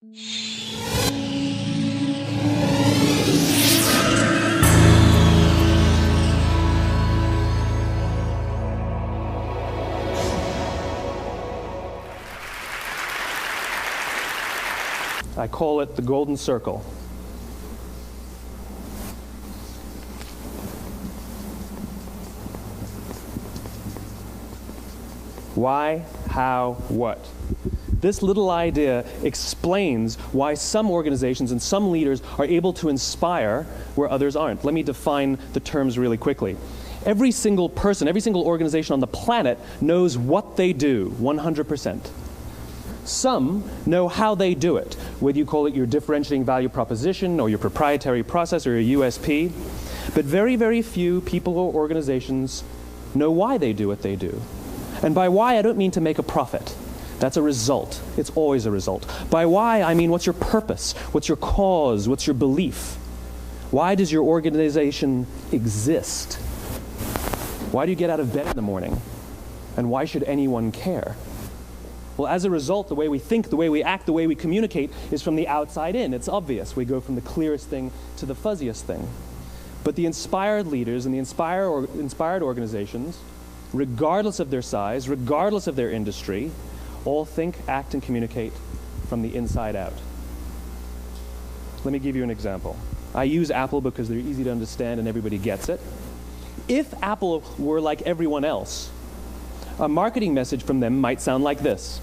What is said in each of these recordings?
I call it the golden circle. Why, how, what? This little idea explains why some organizations and some leaders are able to inspire where others aren't. Let me define the terms really quickly. Every single person, every single organization on the planet knows what they do, 100%. Some know how they do it, whether you call it your differentiating value proposition or your proprietary process or your USP. But very, very few people or organizations know why they do what they do. And by why, I don't mean to make a profit. That's a result. It's always a result. By why, I mean what's your purpose? What's your cause? What's your belief? Why does your organization exist? Why do you get out of bed in the morning? And why should anyone care? Well, as a result, the way we think, the way we act, the way we communicate is from the outside in. It's obvious. We go from the clearest thing to the fuzziest thing. But the inspired leaders and the inspired organizations, regardless of their size, regardless of their industry, all think, act, and communicate from the inside out. Let me give you an example. I use Apple because they're easy to understand and everybody gets it. If Apple were like everyone else, a marketing message from them might sound like this.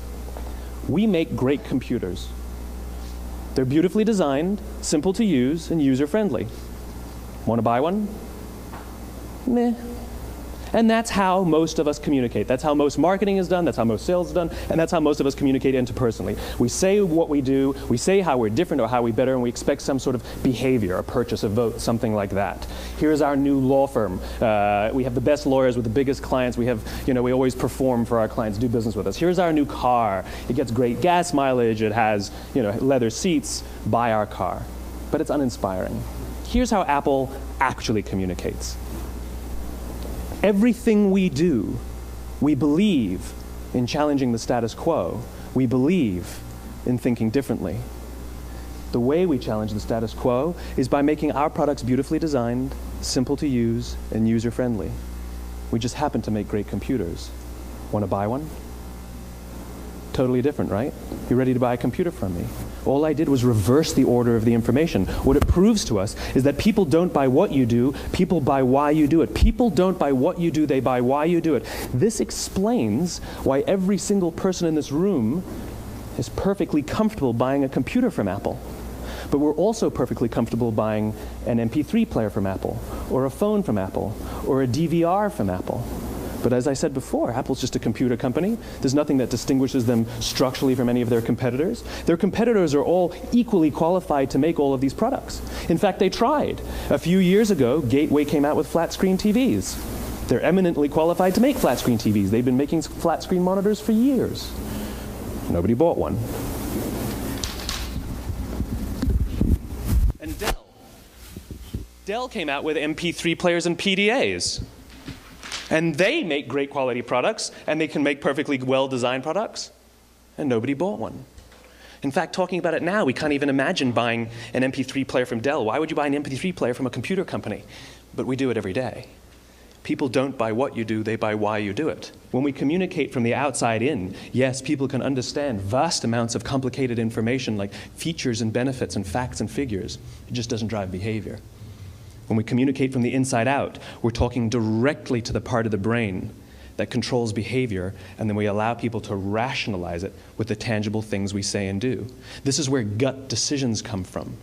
We make great computers. They're beautifully designed, simple to use, and user-friendly. Want to buy one? Meh. And that's how most of us communicate. That's how most marketing is done, that's how most sales is done, and that's how most of us communicate interpersonally. We say what we do, we say how we're different or how we're better, and we expect some sort of behavior, a purchase, a vote, something like that. Here's our new law firm. We have the best lawyers with the biggest clients. We have, we always perform for our clients, do business with us. Here's our new car. It gets great gas mileage. It has, leather seats. Buy our car. But it's uninspiring. Here's how Apple actually communicates. Everything we do, we believe in challenging the status quo. We believe in thinking differently. The way we challenge the status quo is by making our products beautifully designed, simple to use, and user-friendly. We just happen to make great computers. Want to buy one? Totally different, right? You ready to buy a computer from me? All I did was reverse the order of the information. What it proves to us is that people don't buy what you do, people buy why you do it. People don't buy what you do, they buy why you do it. This explains why every single person in this room is perfectly comfortable buying a computer from Apple. But we're also perfectly comfortable buying an MP3 player from Apple, or a phone from Apple, or a DVR from Apple. But as I said before, Apple's just a computer company. There's nothing that distinguishes them structurally from any of their competitors. Their competitors are all equally qualified to make all of these products. In fact, they tried. A few years ago, Gateway came out with flat-screen TVs. They're eminently qualified to make flat-screen TVs. They've been making flat-screen monitors for years. Nobody bought one. And Dell came out with MP3 players and PDAs. And they make great quality products, and they can make perfectly well-designed products, and nobody bought one. In fact, talking about it now, we can't even imagine buying an MP3 player from Dell. Why would you buy an MP3 player from a computer company? But we do it every day. People don't buy what you do, they buy why you do it. When we communicate from the outside in, yes, people can understand vast amounts of complicated information like features and benefits and facts and figures. It just doesn't drive behavior. When we communicate from the inside out, we're talking directly to the part of the brain that controls behavior, and then we allow people to rationalize it with the tangible things we say and do. This is where gut decisions come from.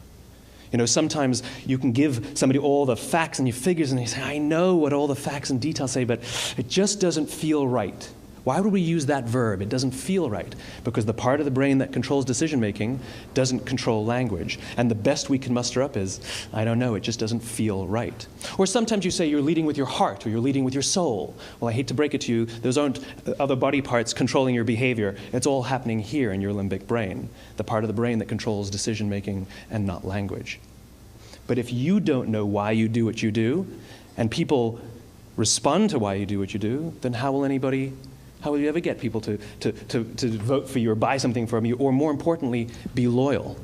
Sometimes you can give somebody all the facts and your figures, and they say, I know what all the facts and details say, but it just doesn't feel right. Why would we use that verb? It doesn't feel right. Because the part of the brain that controls decision-making doesn't control language. And the best we can muster up is, I don't know, it just doesn't feel right. Or sometimes you say you're leading with your heart or you're leading with your soul. Well, I hate to break it to you, those aren't other body parts controlling your behavior. It's all happening here in your limbic brain, the part of the brain that controls decision-making and not language. But if you don't know why you do what you do, and people respond to why you do what you do, then how will anybody How will you ever get people to vote for you or buy something from you, or more importantly, be loyal?